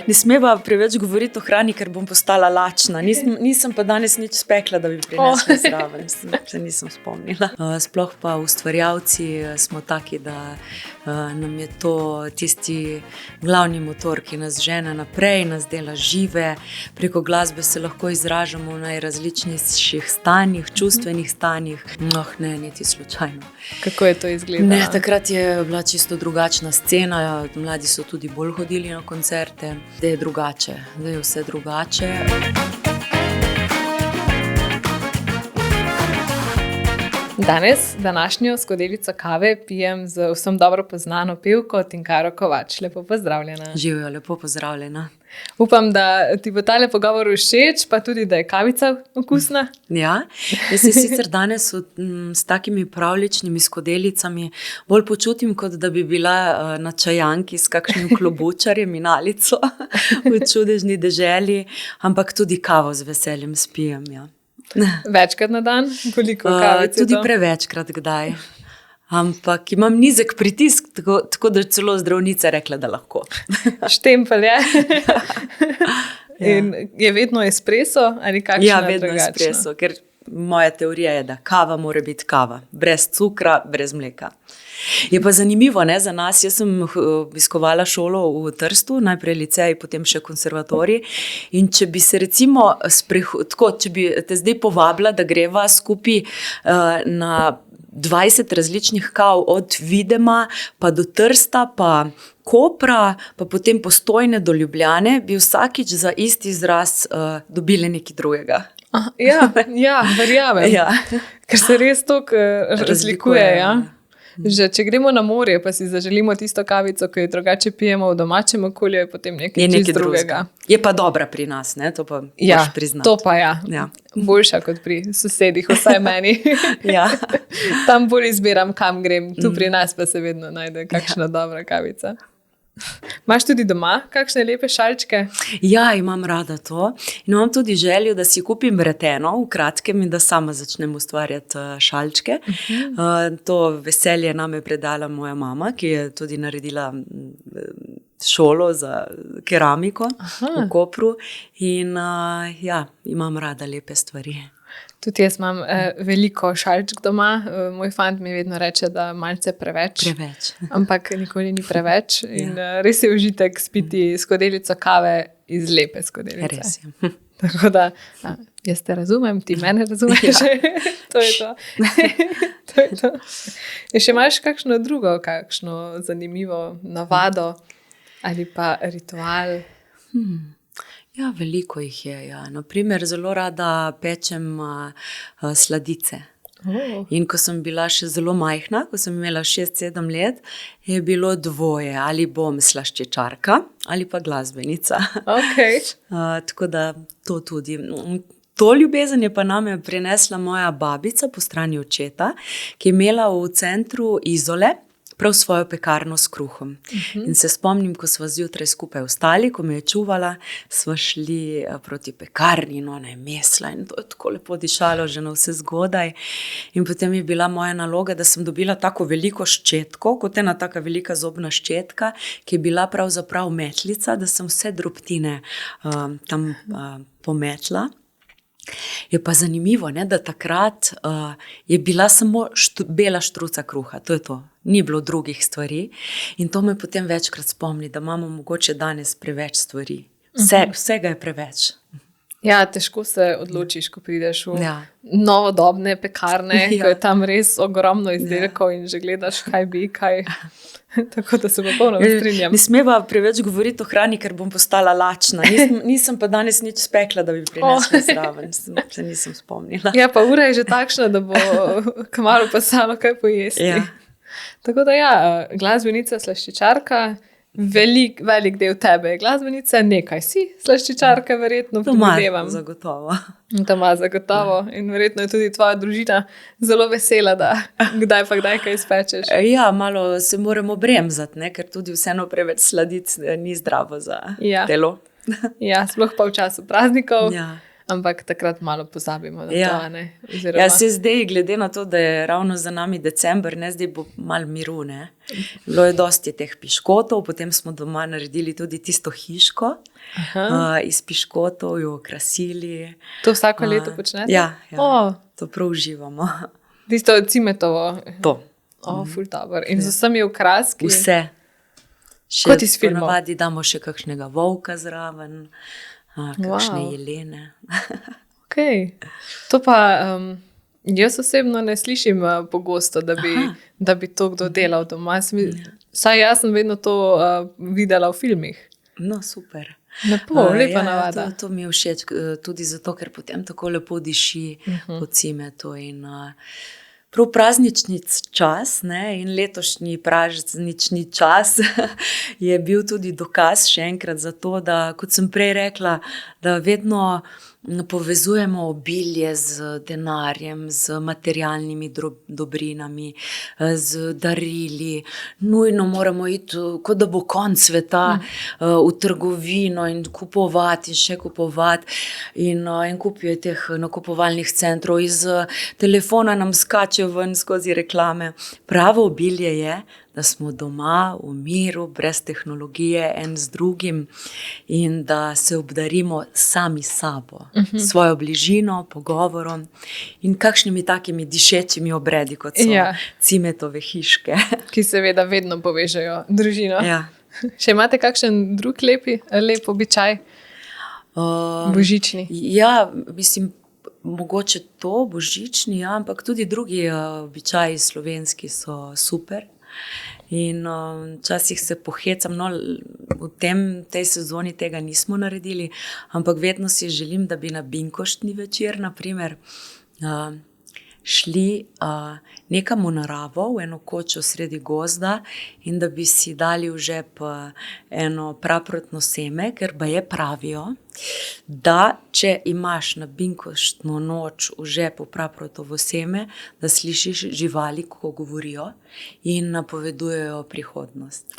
Ne smeva preveč govoriti o hrani, ker bom postala lačna. Nisem pa danes nič spekla, da bi prinesla zraven. Se nisem spomnila. Sploh pa ustvarjalci smo taki, da nam je to tisti glavni motor, ki nas žene naprej, nas dela žive. Preko glasbe se lahko izražamo v najrazličnejših stanjih, čustvenih stanjih. Ne, niti slučajno. Kako je to izgledalo? Ne, takrat je bila čisto drugačna scena. Mladi so tudi bolj hodili na koncerte. Zdaj je drugače, zdaj je vse drugače. Danes, današnjo skodelico kave pijem z vsem dobro poznano pevko Tinkaro Kovač. Lepo pozdravljena. Živijo, lepo pozdravljena. Upam, da ti bo tale pogovor všeč, pa tudi, da je kavica okusna. Ja, jaz se sicer danes s takimi pravličnimi skodelicami bolj počutim, kot da bi bila na čajanki s kakšnim klobučarjem in alico v čudežni deželi, ampak tudi kavo z veseljem spijem, ja. Večkrat na dan? Koliko kavice? Tudi prevečkrat kdaj. Ampak imam nizek pritisk, tako da celo zdravnica rekla, da lahko. Štempelj je. In je vedno espresso ali kakšna drugačna? Ja, vedno espresso, ker moja teorija je, da kava mora biti kava. Brez cukra, brez mleka. Je pa zanimivo, ne, za nas. Jaz sem obiskovala šolo v Trstu, najprej licej, potem še konservatorij. In če bi se recimo če bi te zdaj povabila, da greva skupaj na 20 različnih kav, od Videma pa do Trsta, pa Kopra, pa potem Postojne do Ljubljane, bi vsakič za isti izraz dobili nekaj drugega. Ja, verjamem. Ja. Ker se res toliko razlikuje, ja. Že če gremo na morje, pa si zaželimo tisto kavico, ki jo drugače pijemo v domačem okolju, je potem nekaj drugega. Je pa dobra pri nas, ne? To pa moraš priznati. To pa ja. Boljša kot pri sosedih, vsaj meni. Ja. Tam bolj izbiram, kam grem. Tu pri nas pa se vedno najde kakšna dobra kavica. Imaš tudi doma kakšne lepe šalčke? Ja, imam rada to. In imam tudi željo, da si kupim vreteno v kratkem in da sama začnem ustvarjati šalčke. To veselje nam je predala moja mama, ki je tudi naredila šolo za keramiko v Kopru. In imam rada lepe stvari. Tudi jaz imam veliko šalčk doma. Moj fant mi vedno reče, da malce preveč. Ampak nikoli ni preveč. In res je užitek spiti skodelico kave iz lepe skodelice. Res je. Tako da, jaz te razumem, ti mene razumeš. Ja. To je to. In še imaš kakšno drugo, kakšno zanimivo navado ali pa ritual? Ja, veliko jih je. Ja. Naprimer, zelo rada pečem sladice. In ko sem bila še zelo majhna, ko sem imela 6-7 let, je bilo dvoje. Ali bom slaščičarka ali pa glasbenica. Okay. Tako da to tudi. To ljubezen je pa name prinesla moja babica po strani očeta, ki je imela v centru Izole prav svojo pekarno s kruhom. In se spomnim, ko sva zjutraj skupaj vstali, ko me je čuvala, sva šli proti pekarni in ona je mesla in to je tako lepo dišalo že na vse zgodaj. In potem je bila moja naloga, da sem dobila tako veliko ščetko, kot ena taka velika zobna ščetka, ki je bila pravzaprav metlica, da sem vse drobtine tam pometla. Je pa zanimivo, ne, da takrat je bila samo bela štruca kruha, to je to. Ni bilo drugih stvari in to me potem večkrat spomni, da imamo mogoče danes preveč stvari. Vsega je preveč. Ja, težko se odločiš, ko prideš v novodobne pekarne, ko je tam res ogromno izdelkov in že gledaš, kaj bi. Tako da se popolnoma strinjam. Ne smeva preveč govoriti o hrani, ker bom postala lačna. Nisem pa danes nič spekla, da bi prinesla zraven. Se nisem spomnila. Ja, pa ura je že takšna, da bo kmalu pasalo kaj pojesti. Ja. Tako da glasbenica, slaščičarka, velik del tebe je glasbenica, nekaj si slaščičarka, verjetno. Doma zagotovo. Doma zagotovo. In verjetno je tudi tvoja družina zelo vesela, da kdaj kaj izpečeš. Ja, malo se moramo bremzati, ne? Ker tudi vseeno preveč sladic ni zdravo za telo. Ja, sploh pa v času praznikov. Ja. ampak takrat malo pozabimo na Ja. to, a ne? Oziroma, Ja, se zdaj, glede na to, da je ravno za nami december, ne, zdaj bo malo miru. Ne. Bilo je dosti teh piškotov, potem smo doma naredili tudi tisto hiško iz piškotov, jo okrasili. to vsako leto počnete? Ja, O, to prav uživamo. tisto cimetovo. To, Ful dobro. In z vsemi okraski. vse. Še Kot iz filmov. ponavadi damo še kakšnega volka zraven, kakšne Wow. jelene. Okay. To pa jaz osebno ne slišim pogosto, da bi to kdo delal doma. Saj jaz sem vedno to videla v filmih. No, super. Lepo, lepa navada. To mi je všeč, tudi zato, ker potem tako lepo diši po cimetu. In prav praznični čas, ne, in letošnji praznični čas je bil tudi dokaz še enkrat za to, da, kot sem prej rekla, da vedno povezujemo obilje z denarjem, z materialnimi dobrinami, z darili. Nujno moramo iti, kot da bo konec sveta, v trgovino in kupovati in še kupovati. In en kup je teh nakupovalnih centrov, iz telefona nam skačejo ven skozi reklame. Pravo obilje je, da smo doma v miru, brez tehnologije, en z drugim, in da se obdarimo sami sabo, svojo bližino, pogovorom in kakšnimi takimi dišečimi obredi, kot so cimetove hiške. Ki seveda vedno povežejo družino. Ja. Še imate kakšen drug lep običaj? Božični. Ja, mislim, mogoče to božični, ja, ampak tudi drugi običaji slovenski so super. In včasih se pohecam, no, v tej sezoni tega nismo naredili, ampak vedno si želim, da bi na binkoštni večer, na primer, šli nekam v naravo, v eno kočo sredi gozda, in da bi si dali v žep eno praprotno seme, ker baje pravijo, da če imaš na binkoštno noč v žepu praprotovo seme, da slišiš živali, ko govorijo in napovedujejo prihodnost.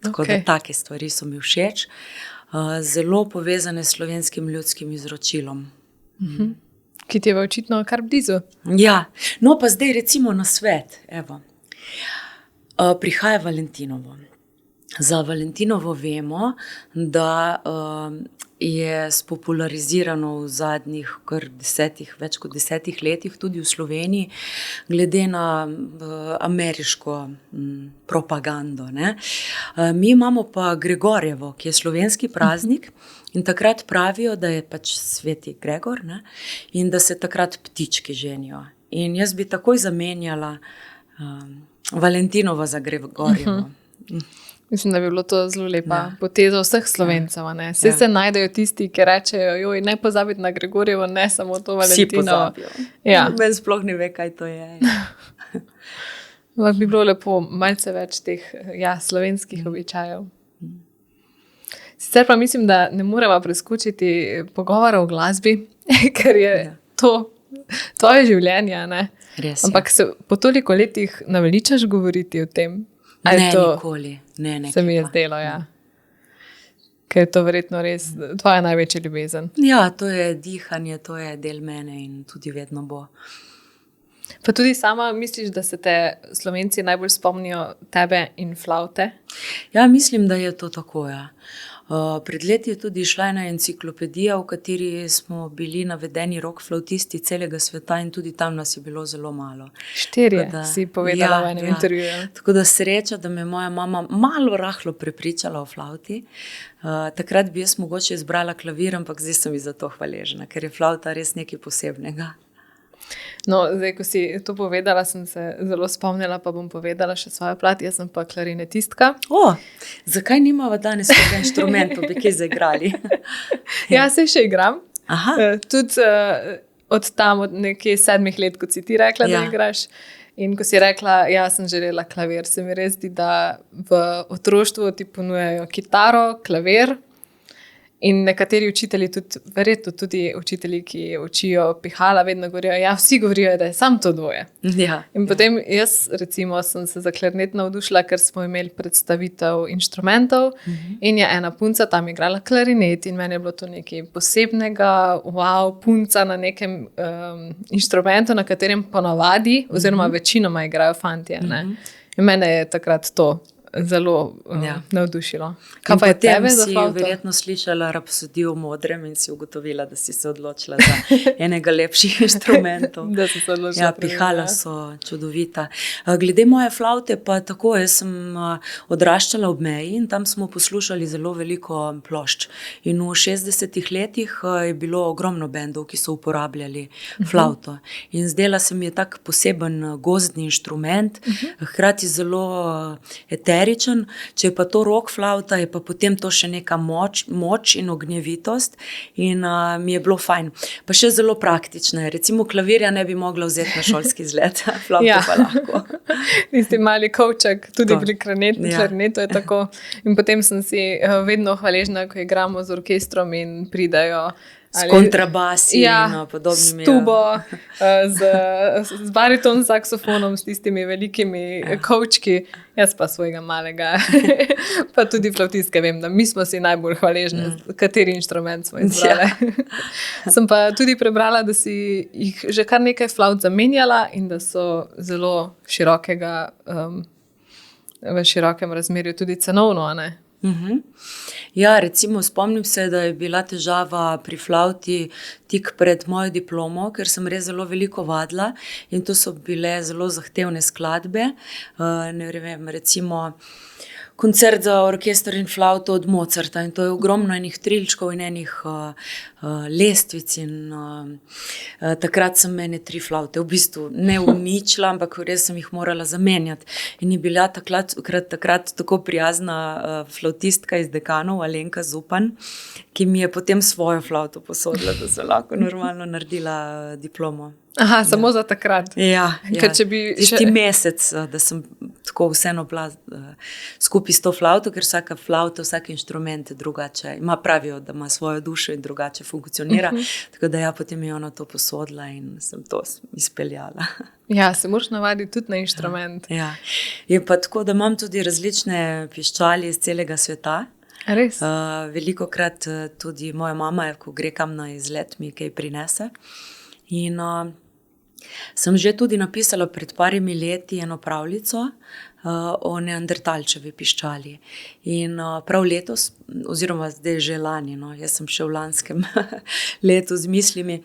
Tako da take stvari so mi všeč. Zelo povezane s slovenskim ljudskim izročilom. Ki ti je očitno kar blizu. Ja, no pa zdaj recimo na svet. Evo. Prihaja Valentinovo. Za Valentinovo vemo, da je spopularizirano v zadnjih več kot 10 letih tudi v Sloveniji, glede na ameriško propagando. Ne? Mi imamo pa Gregorjevo, ki je slovenski praznik, in takrat pravijo, da je pač sveti Gregor, ne? In da se takrat ptički ženijo. In jaz bi takoj zamenjala Valentinovo za Gregorjevo. Mislim, da bi bilo to zelo lepa poteza vseh Slovencev. Vse se najdejo tisti, ki rečejo, joj, ne pozabiti na Gregorjevo, ne samo to Valentinovo. Vsi pozabijo. Ben sploh ne ve, kaj to je. Bi bilo lepo malce več teh slovenskih običajev. Sicer pa mislim, da ne moremo preskočiti pogovora o glasbi, ker je to tvoje življenje. Ne? Res je. Ampak se po toliko letih naveličaš govoriti o tem? Ne, nikoli. Se mi je zdelo, ja. Ker je to verjetno res tvoja največja ljubezen. Ja, to je dihanje, to je del mene in tudi vedno bo. Pa tudi sama misliš, da se te Slovenci najbolj spomnijo tebe in flavte? Ja, mislim, da je to tako, ja. Pred leti je tudi šla ena enciklopedija, v kateri smo bili navedeni rock flavtisti celega sveta, in tudi tam nas je bilo zelo malo. 4 si povedala v enem intervjuju. Tako da sreča, da me moja mama malo rahlo prepričala o flavti. Takrat bi jaz mogoče izbrala klavir, ampak zdaj sem ji za to hvaležna, ker je flavta res nekaj posebnega. No, zdaj, ko si to povedala, sem se zelo spomnila, pa bom povedala še svojo plat. Jaz sem pa klarinetistka. Zakaj nimava danes tega inštrumenta, bi kaj zaigrali? Ja, se še igram. Tudi od nekje 7 let, kot si ti rekla, da igraš. In ko si rekla, sem želela klavir, se mi res zdi, da v otroštvu ti ponujajo kitaro, klavir In nekateri učitelji, verjetno tudi učitelji, ki učijo pihala, vedno govorijo, ja, vsi govorijo, da je samo to dvoje. Ja, In potem jaz, recimo, sem se za klarnet navdušila, ker smo imeli predstavitev inštrumentov in je ena punca tam igrala klarinet in meni je bilo to nekaj posebnega, wow, punca na nekem inštrumentu, na katerem ponavadi, oziroma večinoma igrajo fantje. In mene je takrat to zelo navdušilo. Kaj pa je tebe za flavto? Si verjetno slišala Rapsodijo v modrem in si ugotovila, da si se odločila za enega lepših inštrumentov. Da si se odločila. Ja, pihala so čudovita. Glede moje flavte pa tako, jaz sem odraščala ob meji in tam smo poslušali zelo veliko plošč. In v 60-ih letih je bilo ogromno bendov, ki so uporabljali flavto. In zdela se mi je tak poseben gozdni inštrument, hkrati zelo eteričen. Če je pa to rock flavta, je pa potem to še neka moč in ognjevitost in mi je bilo fajn. Pa še zelo praktično je. Recimo klavirja ne bi mogla vzeti na šolski izlet, flavto pa lahko. Tisti mali kovček, tudi pri klarinetu je tako. In potem sem si vedno hvaležna, ko igramo z orkestrom in pridajo s kontrabasi in podobnimi. S tubo, z bariton saksofonom, s tistimi velikimi kovčki, jaz pa svojega malega, pa tudi flavtistke vem, da mi smo si najbolj hvaležni, kateri inštrument smo izbrali. Sem pa tudi prebrala, da si jih že kar nekaj flavt zamenjala in da so zelo v širokem razmerju tudi cenovno, a ne? Ja, recimo spomnim se, da je bila težava pri flavti tik pred mojo diplomo, ker sem res zelo veliko vadila in to so bile zelo zahtevne skladbe. Ne vem, recimo koncert za orkester in flavto od Mozarta in to je ogromno enih trilčkov in enih lestvic in takrat sem mene 3 flavte v bistvu ne uničila, ampak res sem jih morala zamenjati. In je bila takrat tako prijazna flavtistka iz Dekanov, Alenka Zupan, ki mi je potem svojo flavto posodila, da sem lahko normalno naredila diplomo. Aha, samo za takrat. Ja, če bi tisti mesec, da sem tako vseeno bila skupaj s to flavto, ker vsaka flavta, vsak inštrument drugače ima, pravijo, da ima svojo dušo in drugače funkcionira, tako da potem je ona to posodila in sem to izpeljala. Ja, se moraš navaditi tudi na inštrument. Ja. Je pa tako, da imam tudi različne piščali iz celega sveta. Res? Velikokrat tudi moja mama, ko gre kam na izlet, mi kaj prinese. In sem že tudi napisala pred parimi leti eno pravljico o neandertalčevi piščali. In prav letos, oziroma zdaj že lani, jaz sem še v lanskem letu z mislimi,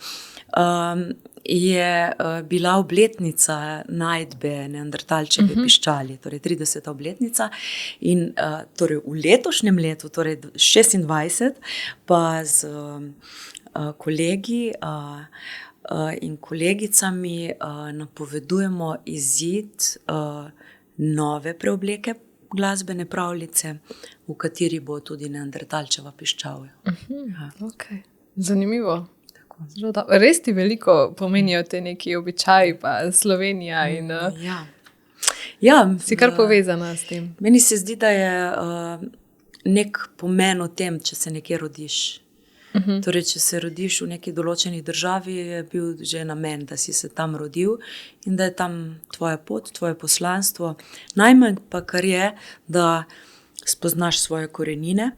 je bila obletnica najdbe neandertalčeve piščali, torej 30. obletnica. In torej v letošnjem letu, torej 26, pa z kolegi in kolegicami napovedujemo izid nove preobleke glasbene pravljice, v kateri bo tudi neandertalčeva piščal. Okay. Zanimivo. Res ti veliko pomenijo te neki običaji, pa Slovenija in si kar povezana s tem. Meni se zdi, da je nek pomen o tem, če se nekje rodiš. Torej, če se rodiš v neki določeni državi, je bil že namen, da si se tam rodil in da je tam tvoja pot, tvoje poslanstvo. Najmanj pa kar je, da spoznaš svoje korenine,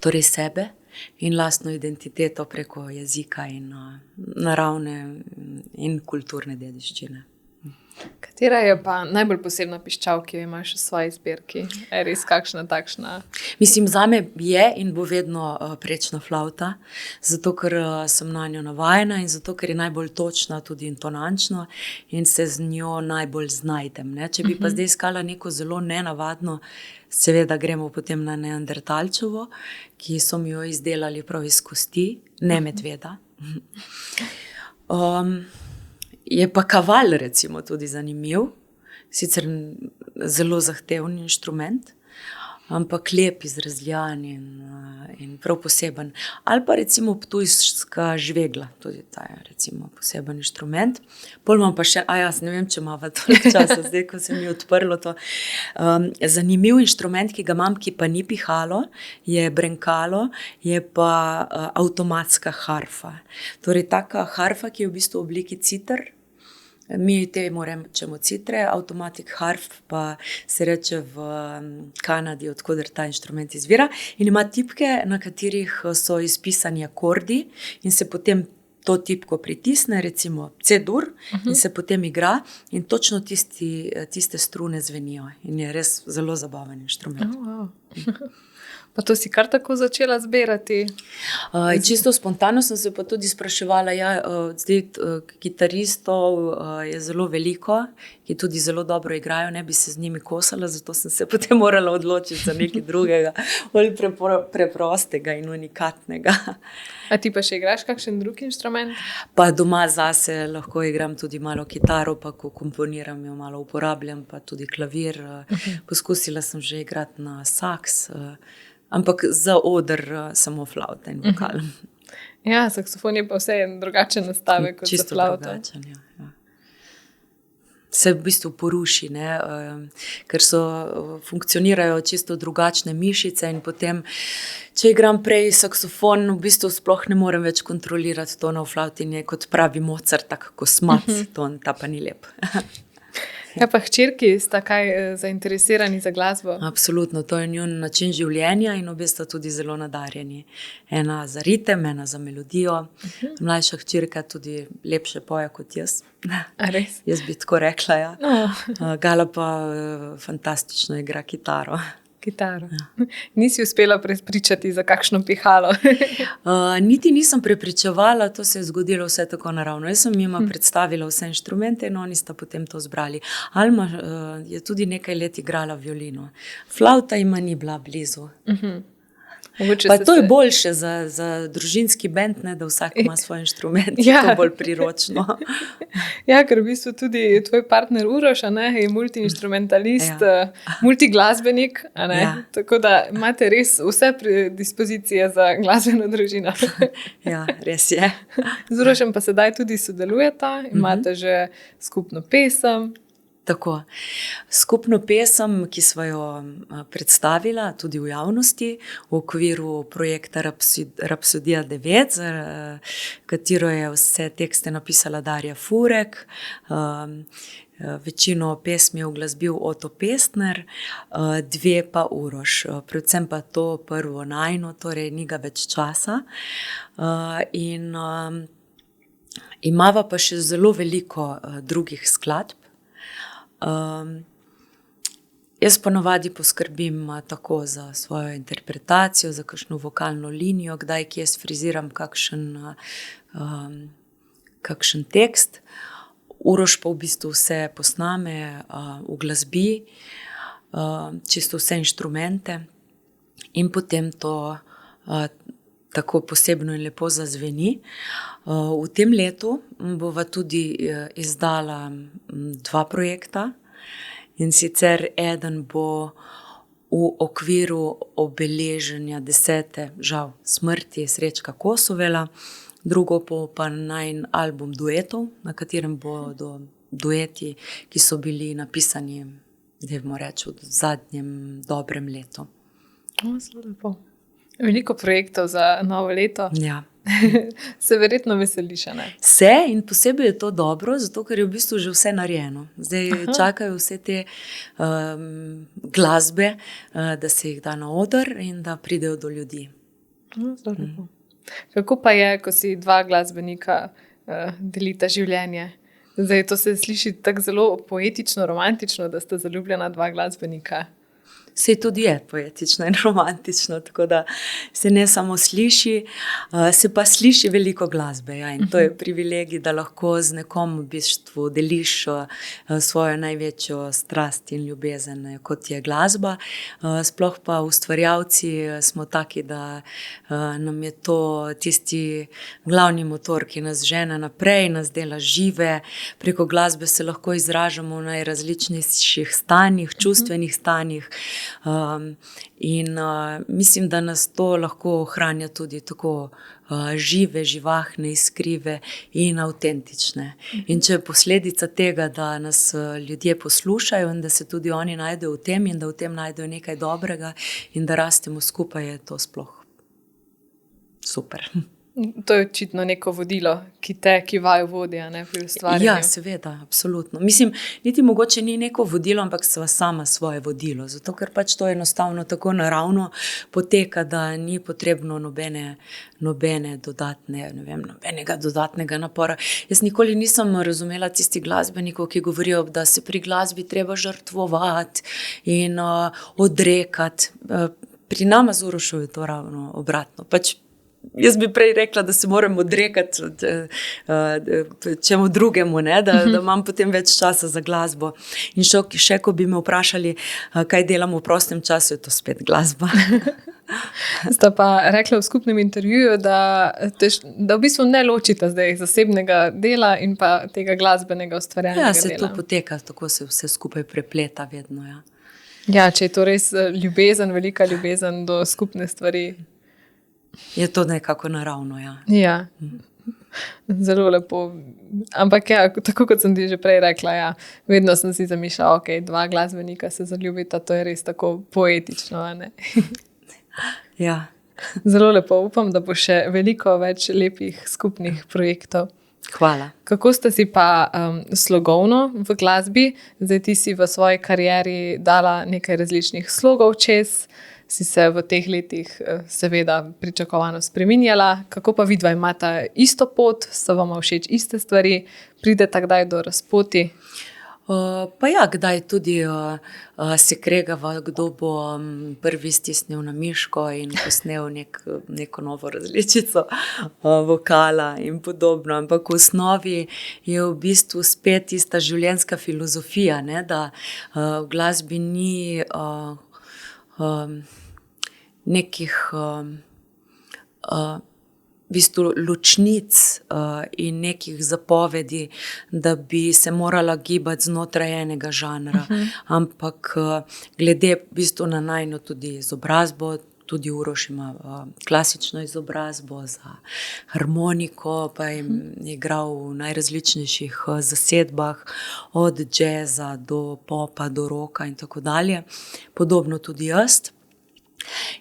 torej sebe in lastno identiteto preko jezika in naravne in kulturne dediščine. Katera je pa najbolj posebna piščal, ki jo imaš v svoji zbirki? Je res kakšna takšna? Mislim, zame je in bo vedno prečna flavta, zato ker sem na njo navajena in zato ker je najbolj točna, tudi intonančno in se z njo najbolj znajdem. Če bi pa zdaj iskala neko zelo nenavadno, seveda gremo potem na neandertalčevo, ki so mi jo izdelali prav iz kosti, ne medveda. Je pa kaval recimo tudi zanimiv, sicer zelo zahteven inštrument. ampak lep, izrazljan in prav poseben. Ali pa recimo ptujska žvegla, tudi ta je recimo poseben inštrument. Pol imam pa še, ne vem, če imava toliko časa, zdaj, ko se mi je odprlo to. Zanimiv inštrument, ki ga imam, ki pa ni pihalo, je brenkalo, je pa avtomatska harfa. Torej, taka harfa, ki je v bistvu v obliki citer. Mi temu rečemo citre, automatic harf pa se reče v Kanadi, odkoder ta inštrument izvira, in ima tipke, na katerih so izpisani akordi in se potem to tipko pritisne, recimo C-dur, in se potem igra in točno tiste strune zvenijo in je res zelo zabaven inštrument. Pa to si kar tako začela zbirati? Čisto spontano sem se pa tudi spraševala, zdaj kitaristov je zelo veliko, ki tudi zelo dobro igrajo, ne bi se z njimi kosala, zato sem se potem morala odločiti za nekaj drugega, bolj preprostega in unikatnega. A ti pa še igraš kakšen drug inštrument? Pa doma zase lahko igram tudi malo kitaro, pa ko komponiram jo malo uporabljam, pa tudi klavir. Poskusila sem že igrati na saks, ampak za oder samo flavta in vokal. Ja, saksofon je pa vse en drugačen nastavek kot za flavto. Čisto drugačen, ja. Se v bistvu poruši, ne? Ker funkcionirajo čisto drugačne mišice in potem, če igram prej saksofon, v bistvu sploh ne morem več kontrolirati tona v flavti in je kot pravi Mozart, tak kosmac ton, ta pa ni lep. Ja, pa hčerki sta kaj zainteresirani za glasbo? Absolutno, to je njun način življenja in obe sta tudi zelo nadarjeni. Ena za ritem, ena za melodijo. Mlajša hčerka tudi lepše poje kot jaz. A res? Jaz bi tako rekla, ja. Gala pa fantastično igra kitaro. Kitaro. Ja. Nisi uspela prepričati za kakšno pihalo? Niti nisem prepričevala, to se je zgodilo vse tako naravno. Jaz sem jima predstavila vse inštrumente in oni sta potem to zbrali. Alma je tudi nekaj let igrala violino. Flavta jima ni bila blizu. Pa to je boljše za družinski bend, ne, da vsak ima svoj inštrument, ja. To bolj priročno. Ja, ker v bistvu tudi tvoj partner Uroš, je multiinštrumentalist, multiglasbenik, Ja. Tako da imate res vse predispozicije za glasbeno družino. Ja, res je. Z Urošem pa sedaj tudi sodelujeta, imate že skupno pesem. Tako. Skupno pesem, ki sva jo predstavila tudi v javnosti v okviru projekta Rapsodija 9, za katero je vse tekste napisala Darja Furek, večino pesmi je uglasbil Oto Pestner, dve pa Uroš, predvsem pa to prvo najino, torej ni ga več časa. In imava pa še zelo veliko drugih skladb. Jaz ponavadi poskrbim tako za svojo interpretacijo, za kakšno vokalno linijo, kdaj kje sfriziram kakšen tekst. Uroš pa v bistvu vse posname, uglasbi, čisto vse inštrumente in potem to tako posebno in lepo zazveni. V tem letu bova tudi izdala dva projekta in sicer eden bo v okviru obeleženja 10. žal smrti Srečka Kosovela, drugo pa najin album duetov, na katerem bodo dueti, ki so bili napisani, dajmo reči, v zadnjem dobrem letu. Zelo lepo. Veliko projektov za novo leto. Ja. Se verjetno veseliš, ne? Se, in posebej je to dobro, zato ker je v bistvu že vse narejeno. Zdaj čakajo vse te glasbe, da se jih da na oder in da pridejo do ljudi. Zelo lepo. Kako pa je, ko si dva glasbenika delita življenje? Zdaj, to se sliši tako zelo poetično, romantično, da sta zaljubljena dva glasbenika. Se tudi je poetično in romantično, tako da se ne samo sliši, se pa sliši veliko glasbe. Ja, in to je privilegij, da lahko z nekom v bistvu deliš svojo največjo strast in ljubezen, kot je glasba. Sploh pa ustvarjalci smo taki, da nam je to tisti glavni motor, ki nas žene naprej, nas dela žive. Preko glasbe se lahko izražamo v najrazličnejših stanjih, čustvenih stanjih. In mislim, da nas to lahko ohranja tudi tako žive, živahne, iskrive in avtentične. In če je posledica tega, da nas ljudje poslušajo in da se tudi oni najdejo v tem in da v tem najdejo nekaj dobrega in da rastemo skupaj, je to sploh super. To je očitno neko vodilo, ki vaju vodi, ne, pri ustvarjanju. Ja, seveda, absolutno. Mislim, niti mogoče ni neko vodilo, ampak sva sama svoje vodilo. Zato, ker pač to enostavno tako naravno poteka, da ni potrebno nobene dodatne, ne vem, nobenega dodatnega napora. Jaz nikoli nisem razumela tistih glasbenikov, ki govorijo, da se pri glasbi treba žrtvovati in odrekati. Pri nama z Urošo je to ravno obratno. Pač jaz bi prej rekla, da se moram odrekati čemu drugemu, ne? Da imam potem več časa za glasbo. In še ko bi me vprašali, kaj delam v prostem času, je to spet glasba. Sta pa rekla v skupnem intervjuju, da v bistvu ne ločita zdaj zasebnega dela in pa tega glasbenega ustvarjalnega dela. Ja, se to poteka, tako se vse skupaj prepleta vedno, ja. Ja, če je to res ljubezen, velika ljubezen do skupne stvari. Je to nekako naravno, ja. Ja, zelo lepo. Ampak ja, tako kot sem ti že prej rekla, ja, vedno sem si zamišljala, ok, 2 glasbenika se zaljubita, to je res tako poetično, ne? Ja. Zelo lepo, upam, da bo še veliko več lepih skupnih projektov. Hvala. Kako ste si pa slogovno v glasbi? Zdaj ti si v svoji karieri dala nekaj različnih slogov čez, si se v teh letih seveda pričakovano spreminjala. Kako pa vidva imata isto pot, so vama všeč iste stvari, prideta kdaj do razpoti? Pa ja, kdaj tudi se kregava, kdo bo prvi stisnil na miško in posnel neko novo različico vokala in podobno. Ampak v osnovi je v bistvu spet tista življenjska filozofija, ne, da v glasbi ni nekih v bistvu ločnic in nekih zapovedi, da bi se morala gibati znotraj enega žanra. Ampak glede v bistvu na najino tudi izobrazbo, tudi Uroš ima klasično izobrazbo za harmoniko, pa je igral v najrazličnejših zasedbah, od džeza do popa, do roka in tako dalje. Podobno tudi jaz.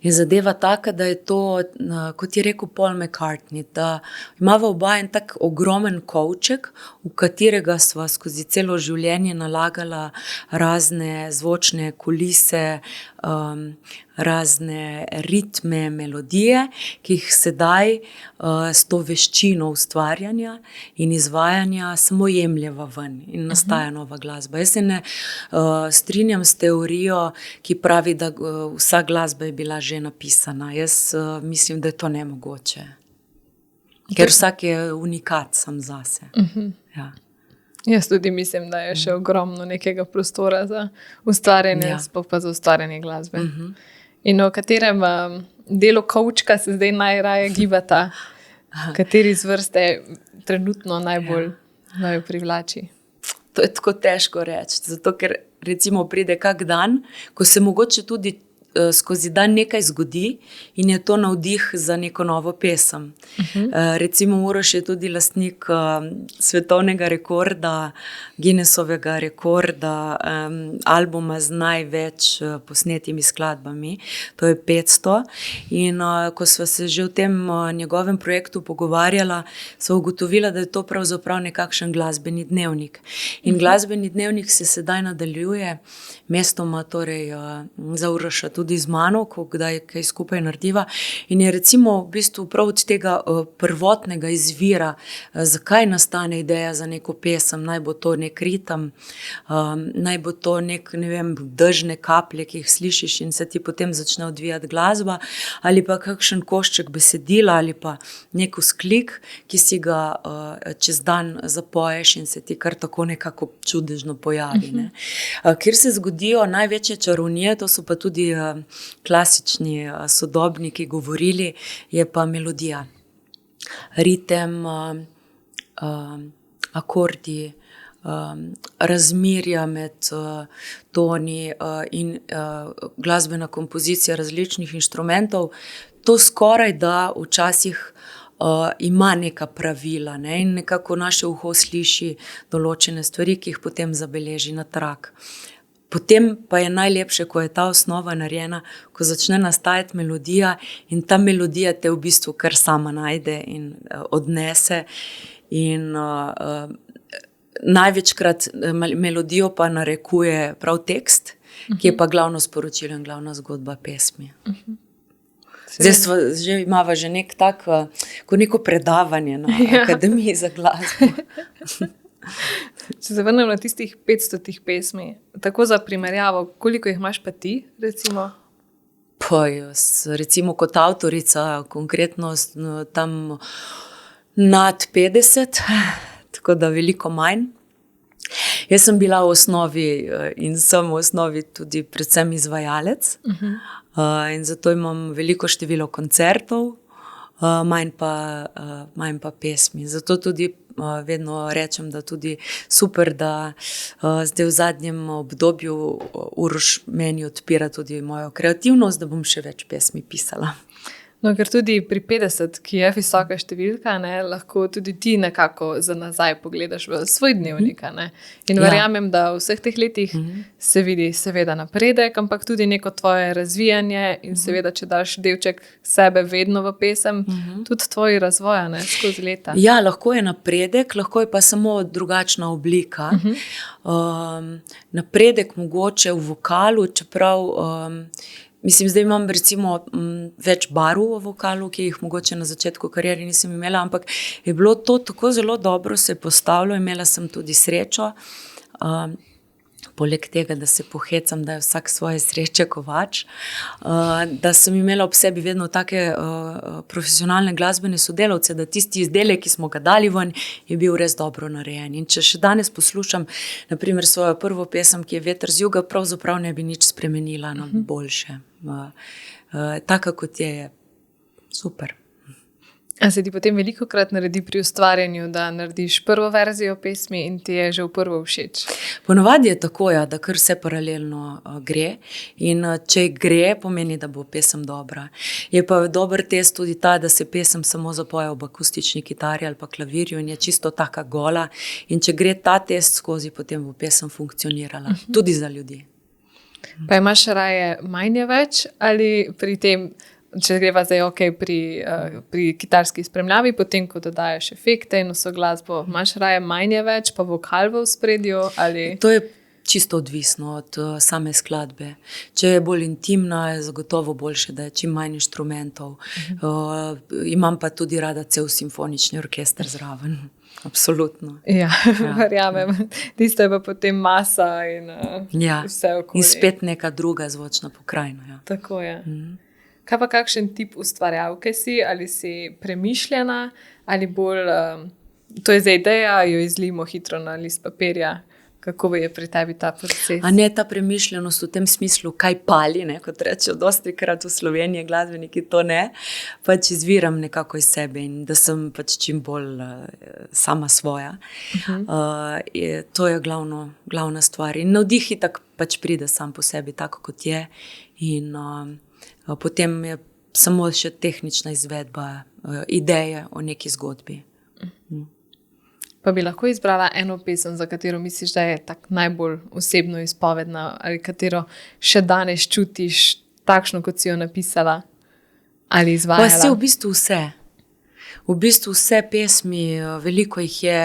Je zadeva taka, da je to, kot je rekel Paul McCartney, da imava oba en tak ogromen kovček, v katerega sva skozi celo življenje nalagala razne zvočne kulise, razne ritme, melodije, ki jih sedaj s to veščino ustvarjanja in izvajanja samo jemljeva ven in nastaja nova glasba. Jaz se ne strinjam s teorijo, ki pravi, da vsa glasba je bila že napisana. Jaz mislim, da je to nemogoče. Ker vsak je unikat sam zase. Ja. Jaz tudi mislim, da je še ogromno nekega prostora za ustvarjanje, sploh pa za ustvarjanje glasbe. In v katerem delu kovčka se zdaj najraje gibata? Kateri iz vrste trenutno najbolj vaju privlači? To je tako težko reči, zato ker recimo pride kak dan, ko se mogoče tudi skozi dan nekaj zgodi in je to navdih za neko novo pesem. Recimo Uroš je tudi lastnik svetovnega rekorda, Guinnessovega rekorda, albuma z največ posnetimi skladbami, to je 500. In ko sva se že v tem njegovem projektu pogovarjala, sva ugotovila, da je to pravzaprav nekakšen glasbeni dnevnik. In glasbeni dnevnik se sedaj nadaljuje, mestoma torej za Uroša tudi z mano, ko kdaj kaj skupaj narediva. In je recimo v bistvu prav od tega prvotnega izvira, zakaj nastane ideja za neko pesem, naj bo to nek ritem, naj bo to nek, ne vem, dežne kaplje, ki jih slišiš in se ti potem začne odvijati glasba, ali pa kakšen košček besedila, ali pa nek vzklik, ki si ga čez dan zapoješ in se ti kar tako nekako čudežno pojavi. Ne? Kjer se zgodijo največje čarovnije, to so pa tudi klasični sodobniki govorili, je pa melodija. Ritem, akordi, razmerja med toni in glasbena kompozicija različnih inštrumentov, to skoraj da včasih ima neka pravila, ne? In nekako naše uho sliši določene stvari, ki jih potem zabeleži na trak. Potem pa je najlepše, ko je ta osnova narejena, ko začne nastajati melodija in ta melodija te v bistvu kar sama najde in odnese. In največkrat melodijo pa narekuje prav tekst, ki je pa glavno sporočilo in glavna zgodba pesmi. Zdaj že imava že nek tak, kot neko predavanje na Akademiji za glasbo. Če se vrnem na tistih 500 pesmi, tako za primerjavo, koliko jih imaš pa ti, recimo? Pa jaz, recimo kot avtorica, konkretno tam nad 50, tako da veliko manj. Jaz sem bila v osnovi in sem v osnovi tudi predvsem izvajalec. In zato imam veliko število koncertov, manj pa pesmi. Zato tudi vedno rečem, da tudi super, da zdaj v zadnjem obdobju Uroš meni odpira tudi mojo kreativnost, da bom še več pesmi pisala. No, ker tudi pri 50, ki je visoka številka, lahko tudi ti nekako za nazaj pogledaš v svoj dnevnik. In verjamem, da v vseh teh letih se vidi seveda napredek, ampak tudi neko tvoje razvijanje in seveda, če daš delček sebe vedno v pesem, tudi tvoj razvoj skozi leta. Ja, lahko je napredek, lahko je pa samo drugačna oblika. Napredek mogoče v vokalu, čeprav mislim, zdaj imam recimo več barv v vokalu, ki jih mogoče na začetku kariere nisem imela, ampak je bilo to tako zelo dobro se postavilo, imela sem tudi srečo. Poleg tega, da se pohecam, da je vsak svoje sreče kovač, da sem imela ob sebi vedno take profesionalne glasbene sodelavce, da tisti izdelek, ki smo ga dali ven, je bil res dobro narejen. In če še danes poslušam, na primer, svojo prvo pesem, ki je Veter z juga, pravzaprav ne bi nič spremenila na boljše. Taka kot je super. A se ti potem velikokrat naredi pri ustvarjanju, da narediš prvo verzijo pesmi in ti je že v prvo všeč? Ponavadi je tako, da kar vse paralelno gre in če gre, pomeni, da bo pesem dobra. Je pa dober test tudi ta, da se pesem samo zapoje ob akustični kitari ali pa klavirju in je čisto taka gola in če gre ta test skozi, potem bo pesem funkcionirala, tudi za ljudi. Pa imaš raje manj je več ali pri tem, če greva zdaj pri kitarski spremljavi, potem ko dodajaš efekte in vso glasbo, imaš raje manj je več, pa vokal v ospredju ali... To je čisto odvisno od same skladbe. Če je bolj intimna, je zagotovo boljše, da je čim manj inštrumentov. Imam pa tudi rada cel simfonični orkester zraven. Absolutno. Ja, verjamem. Tisto je pa potem masa in vse okoli. In spet neka druga zvočna pokrajina. Tako je. Kaj pa kakšen tip ustvarjalke si? Ali si premišljena, ali bolj, to je za ideja, jo izlijemo hitro na list papirja. Kako je pri tebi ta proces? A ne ta premišljenost v tem smislu, kaj pali, kot rečejo dostikrat v Sloveniji glasbeniki, to ne. Pač izviram nekako iz sebe in da sem pač čim bolj sama svoja. To je glavna stvar. In navdih itak pač pride sam po sebi, tako kot je. In potem je samo še tehnična izvedba ideje o neki zgodbi. Pa bi lahko izbrala eno pesem, za katero misliš, da je tak najbolj osebno izpovedna ali katero še danes čutiš takšno, kot si jo napisala ali izvajala? Pa v bistvu vse. V bistvu vse pesmi, veliko jih je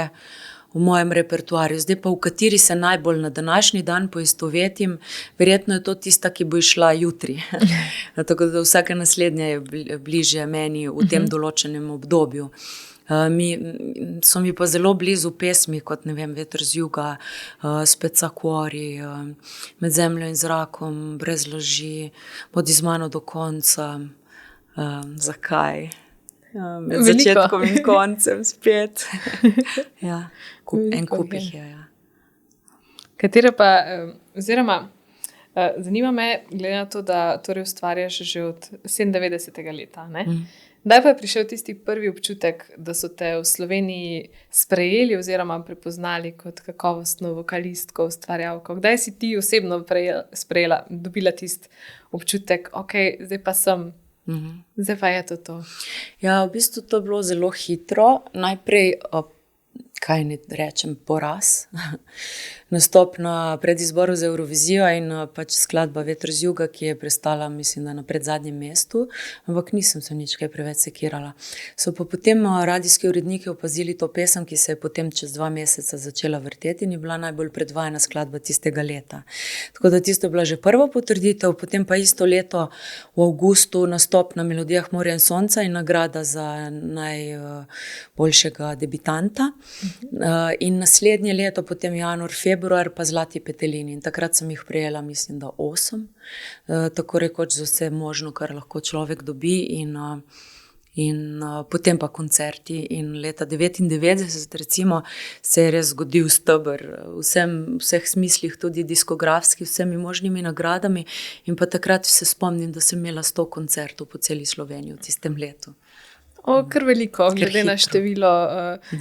v mojem repertoarju. Zdaj pa v kateri se najbolj na današnji dan poistovetim, verjetno je to tista, ki bo išla jutri. Tako da vsaka naslednja je bliže meni v tem določenem obdobju. So mi pa zelo blizu pesmi, kot ne vem, Veter z juga, Spet sakori, Med zemljo in zrakom, Brez laži, Bodi z mano do konca, Zakaj? Med začetkom in koncem spet. En kup jih je. Katere pa, oziroma, zanima me, glede na to, da torej ustvarjaš že od 97. leta, ne? Kdaj pa je prišel tisti prvi občutek, da so te v Sloveniji sprejeli oziroma prepoznali kot kakovostno vokalistko, ustvarjalko? Kdaj si ti osebno sprejela, dobila tisti občutek, ok, zdaj pa sem, zdaj pa je to? Ja, v bistvu to je bilo zelo hitro. Najprej, kaj ne rečem, poraz. Nastop na predizboru za Eurovizijo in pač skladba Veter z juga, ki je prestala, mislim, da na predzadnjem mestu, ampak nisem se nič kaj preveč sekirala. So pa potem radijski uredniki opazili to pesem, ki se je potem čez 2 meseca začela vrteti in je bila najbolj predvajana skladba tistega leta. Tako da tisto je bila že prva potrditev, potem pa isto leto v avgustu nastop na Melodijah morja in sonca in nagrada za najboljšega debitanta. In naslednje leto, potem januar, februar, pa Zlati petelini. In takrat sem jih prejela, mislim, da 8. Tako rekoč za vse možno, kar lahko človek dobi. In potem pa koncerti. In leta 1999 recimo se je res zgodil steber vseh smislih, tudi diskografskih, vsemi možnimi nagradami. In pa takrat se spomnim, da sem imela 100 koncertov po celi Sloveniji v tistem letu. Kar veliko, glede na število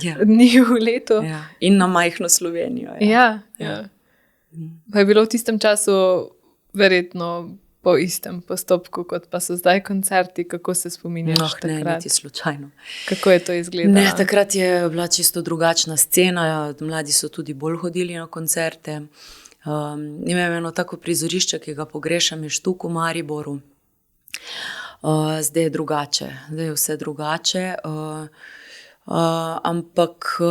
dni v letu. Ja. In na majhno Slovenijo. Ja. Pa je bilo v tistem času verjetno po istem postopku, kot pa so zdaj koncerti, kako se spominjaš takrat? Ne, niti slučajno. Kako je to izgledalo? Ne, takrat je bila čisto drugačna scena, mladi so tudi bolj hodili na koncerte. Imam eno tako prizorišče, ki ga pogrešam, je Štuk v Mariboru. Zdaj je drugače, zdaj je vse drugače, ampak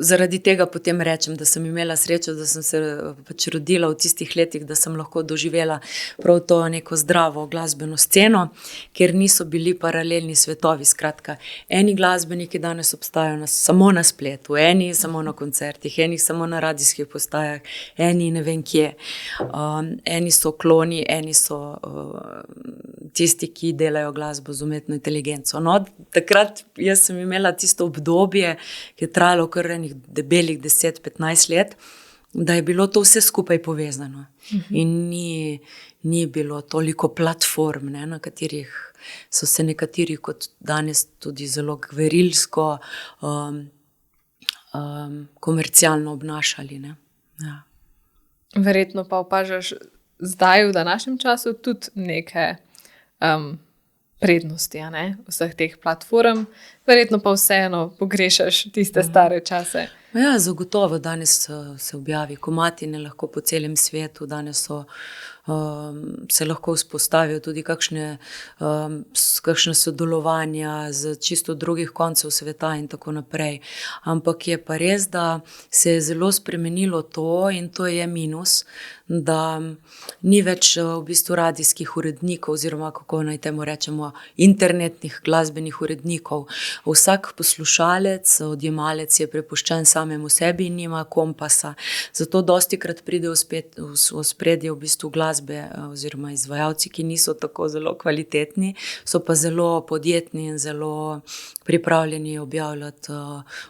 zaradi tega potem rečem, da sem imela srečo, da sem se pač rodila v tistih letih, da sem lahko doživela prav to neko zdravo glasbeno sceno, kjer niso bili paralelni svetovi. Skratka, eni glasbeniki danes obstajajo samo na spletu, eni samo na koncertih, eni samo na radijskih postajah, eni ne vem kje. Eni so kloni, eni so tisti, ki delajo glasbo z umetno inteligenco. No, takrat jaz sem imela tisto obdobje, ki je trajalo kar enih debelih 10-15 let, da je bilo to vse skupaj povezano. In ni bilo toliko platform, ne, na katerih so se nekateri kot danes tudi zelo gverilsko, komercialno obnašali. Ne. Ja. Verjetno pa opažaš zdaj v današnjem času tudi neke prednosti, a ne, vseh teh platform. Verjetno pa vseeno pogrešaš tiste stare čase. Ja, zagotovo. Danes se objavi komatine lahko po celem svetu, danes se lahko vzpostavijo tudi kakšne sodelovanja z čisto drugih koncev sveta in tako naprej. Ampak je pa res, da se je zelo spremenilo to in to je minus, da ni več v bistvu radijskih urednikov oziroma, kako naj temu rečemo, internetnih glasbenih urednikov. Vsak poslušalec, odjemalec je prepuščen samemu sebi in nima kompasa. Zato dostikrat pride v ospredje v bistvu glasbe oziroma izvajalci, ki niso tako zelo kvalitetni, so pa zelo podjetni in zelo pripravljeni objavljati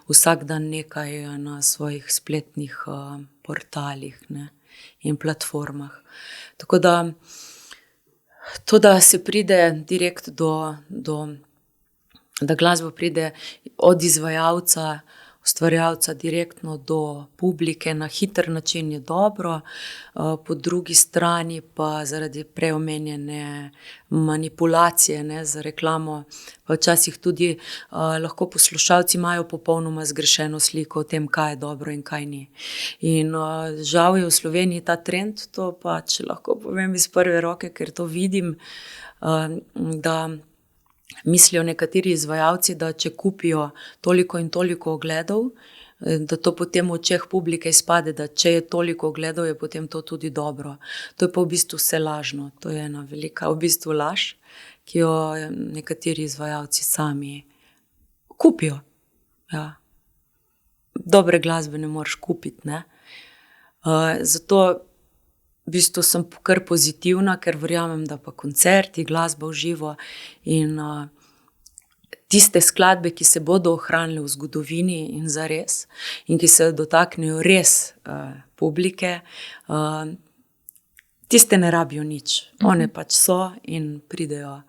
vsak dan nekaj na svojih spletnih portalih, ne, in platformah. Tako da to, da se pride direkt da glasba pride od izvajalca, ustvarjalca direktno do publike na hiter način, je dobro. Po drugi strani pa zaradi preomenjene manipulacije, ne, za reklamo, pa včasih tudi lahko poslušalci imajo popolnoma zgrešeno sliko o tem, kaj je dobro in kaj ni. In žal je v Sloveniji ta trend, to pač lahko povem iz prve roke, ker to vidim, da mislijo nekateri izvajalci, da če kupijo toliko in toliko ogledov, da to potem v očeh publike izpade, da če je toliko ogledov, je potem to tudi dobro. To je pa v bistvu vse lažno. To je ena velika v bistvu laž, ki jo nekateri izvajalci sami kupijo. Ja. Dobre glasbe ne moreš kupiti, ne. Zato v bistvu sem kar pozitivna, ker verjamem, da pa koncerti, glasba v živo in tiste skladbe, ki se bodo ohranile v zgodovini in zares in ki se dotaknejo res publike, tiste ne rabijo nič. One pač so in pridejo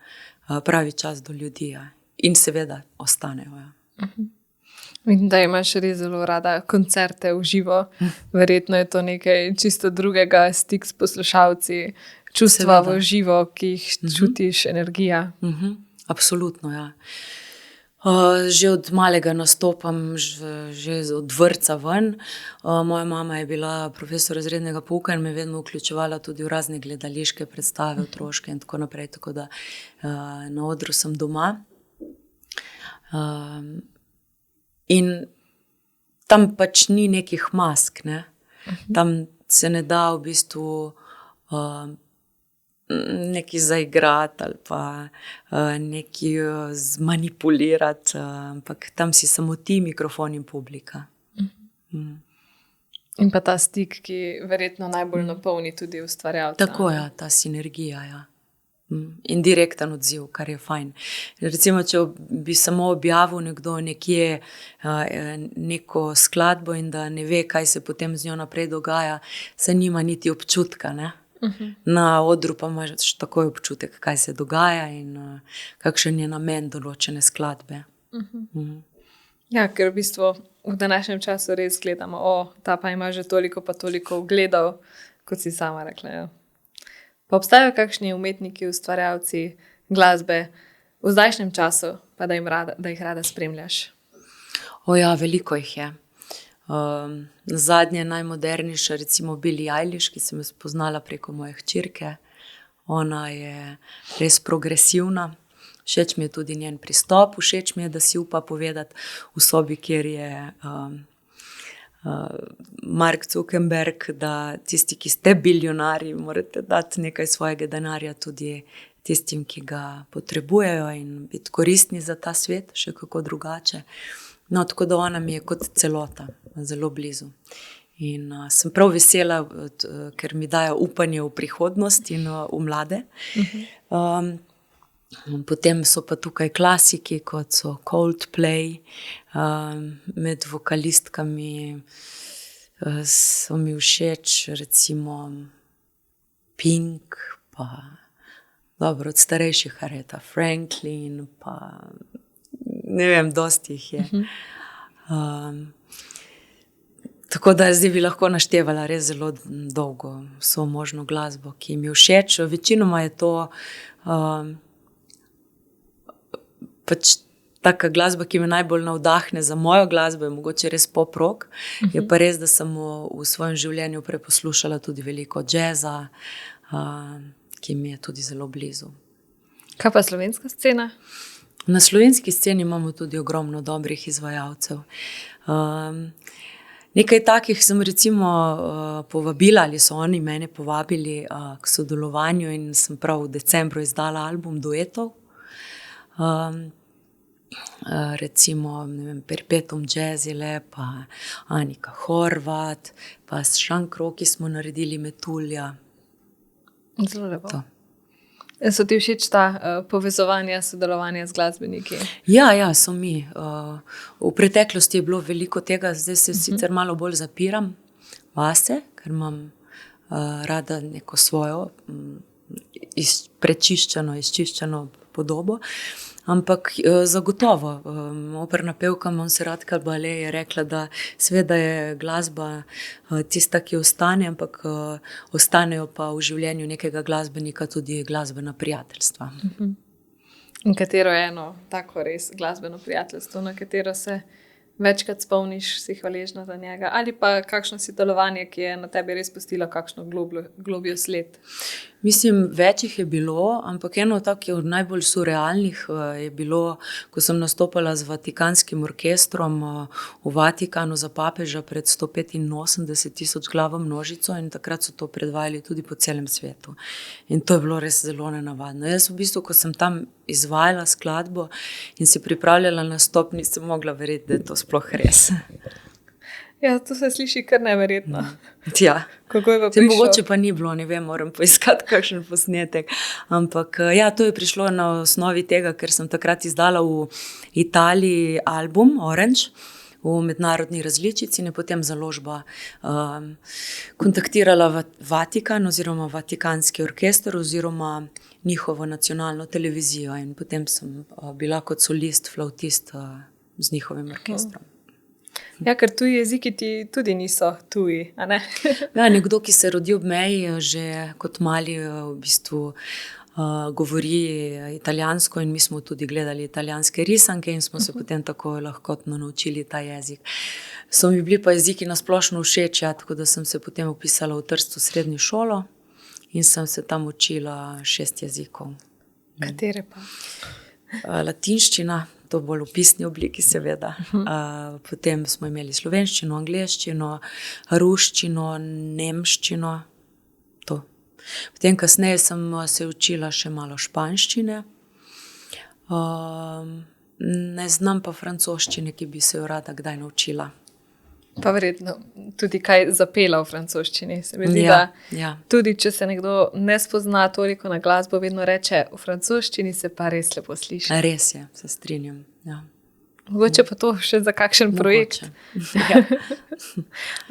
pravi čas do ljudi. in seveda ostanejo. Ja. In da imaš res zelo rada koncerte v živo, verjetno je to nekaj čisto drugega, stik s poslušalci, čustva v živo, ki jih čutiš, energija. Absolutno, ja. Že od malega nastopam, že od vrtca ven. Moja mama je bila profesor razrednega pouka in me vedno vključevala tudi v razne gledališke predstave, otroške in tako naprej, tako da na odru sem doma. In tam pač ni nekih mask, ne? Tam se ne da v bistvu nekaj zaigrati ali pa nekaj zmanipulirati, ampak tam si samo ti, mikrofon in publika. In pa ta stik, ki verjetno najbolj napolni tudi ustvarjalca. Tako, ja, ta sinergija, ja. In direkten odziv, kar je fajn. Recimo, če bi samo objavil nekdo nekje neko skladbo in da ne ve, kaj se potem z njo naprej dogaja, se nima niti občutka, ne? Na odru pa imaš takoj občutek, kaj se dogaja in kakšen je namen določene skladbe. Ja, ker v bistvu v današnjem času res gledamo, ta pa ima že toliko pa toliko ogledov, kot si sama rekla. Ja. Pa obstajajo kakšni umetniki, ustvarjalci glasbe v zdajšnjem času, pa da jih rada spremljaš? Ja, veliko jih je. Zadnje najmodernejša, recimo Billie Eilish, ki sem jo spoznala preko moje hčerke. Ona je res progresivna. Všeč mi je tudi njen pristop, všeč mi je, da si upa povedati v sobi, kjer je Mark Zuckerberg, da tisti, ki ste bilionarji, morate dati nekaj svojega denarja tudi tistim, ki ga potrebujejo in biti koristni za ta svet, še kako drugače. No, tako da ona mi je kot celota, zelo blizu. In sem prav vesela, ker mi dajo upanje v prihodnost in v mlade. Potem so pa tukaj klasiki, kot so Coldplay, med vokalistkami so mi všeč, recimo Pink, pa dobro, od starejših Aretha Franklin, pa ne vem, dosti jih je. Tako da zdaj bi lahko naštevala res zelo dolgo vso možno glasbo, ki mi je všeč. Večinoma je to pač taka glasba, ki me najbolj navdahne za mojo glasbo, je mogoče res pop rock. Je pa res, da sem v svojem življenju preposlušala tudi veliko džeza, ki mi je tudi zelo blizu. Kaj pa slovenska scena? Na slovenski sceni imamo tudi ogromno dobrih izvajalcev. Nekaj takih sem recimo povabila, ali so oni mene povabili k sodelovanju in sem prav v decembru izdala album duetov. Recimo, ne vem, Perpetuum Jazzile, pa Anika Horvat, pa s Šankroki smo naredili Metulja. Zelo lepo. To. So ti všeč ta povezovanja, sodelovanja z glasbeniki? Ja, so mi. V preteklosti je bilo veliko tega, zdaj se sicer malo bolj zapiram vase, ker imam rada neko svojo izčiščeno podobo. Ampak zagotovo, operna pevka Montserrat Caballé je rekla, da seveda je glasba tista, ki ostane, ampak ostanejo pa v življenju nekega glasbenika tudi glasbena prijateljstva. In katero je eno tako res glasbeno prijateljstvo, na katero se večkrat spomniš, si hvaležna za njega, ali pa kakšno sodelovanje, ki je na tebi res pustilo kakšno globljo sled? Mislim, več jih je bilo, ampak eno tako od najbolj surrealnih je bilo, ko sem nastopala z Vatikanskim orkestrom v Vatikanu za papeža pred 185,000 glavo množico in takrat so to predvajali tudi po celem svetu. In to je bilo res zelo nenavadno. Jaz v bistvu, ko sem tam izvajala skladbo in si pripravljala nastop, nisem mogla verjeti, da je to sploh res. Ja, to se sliši kar neverjetno. Ja. Kako je pa prišlo? Mogoče pa ni bilo, ne vem, moram poiskati kakšen posnetek. Ampak ja, to je prišlo na osnovi tega, ker sem takrat izdala v Italiji album Orange v mednarodni različici in je potem založba kontaktirala Vatikan oziroma Vatikanski orkester oziroma njihovo nacionalno televizijo in potem sem bila kot solist, flavtist z njihovim orkestrom. Ja, ker tuji jeziki ti tudi niso tuji, a ne? Ja, nekdo, ki se rodi ob meji, že kot mali v bistvu govori italijansko in mi smo tudi gledali italijanske risanke in smo se potem tako lahkotno naučili ta jezik. So mi bili pa jeziki nasplošno všeč, tako da sem se potem upisala v Trstu srednjo šolo in sem se tam učila 6 jezikov. Katere pa? Latinščina, to bolj v pisni obliki seveda. Potem smo imeli slovenščino, angleščino, ruščino, nemščino. To. Potem kasneje sem se učila še malo španščine. Ne znam pa francoščine, ki bi se jo rada kdaj naučila. Pa verjetno tudi kaj zapela v francoščini. Se mi zdi, da tudi če se nekdo ne spozna toliko na glasbo, vedno reče, v francoščini se pa res lepo sliši. Res je, se strinjam. Ja. Mogoče pa to še za kakšen projekt. Ja.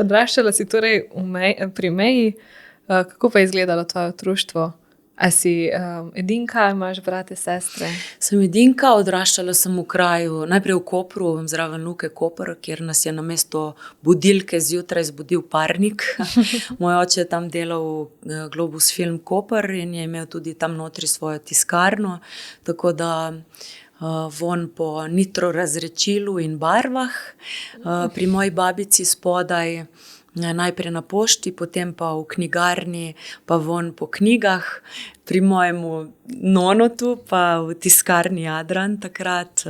Odraščala si torej pri meji. Kako pa je izgledalo tvoje otroštvo? A si edinka, imaš brate, sestre? Sem edinka, odraščala sem v kraju, najprej v Kopru, zraven Luke Koper, kjer nas je namesto budilke zjutraj zbudil parnik. Moj oče je tam delal Globus Film Koper in je imel tudi tam notri svojo tiskarno, tako da von po nitrorazrečilu in barvah. Pri moji babici spodaj najprej na pošti, potem pa v knjigarni, pa von po knjigah, pri mojemu nonotu, pa v tiskarni Jadran takrat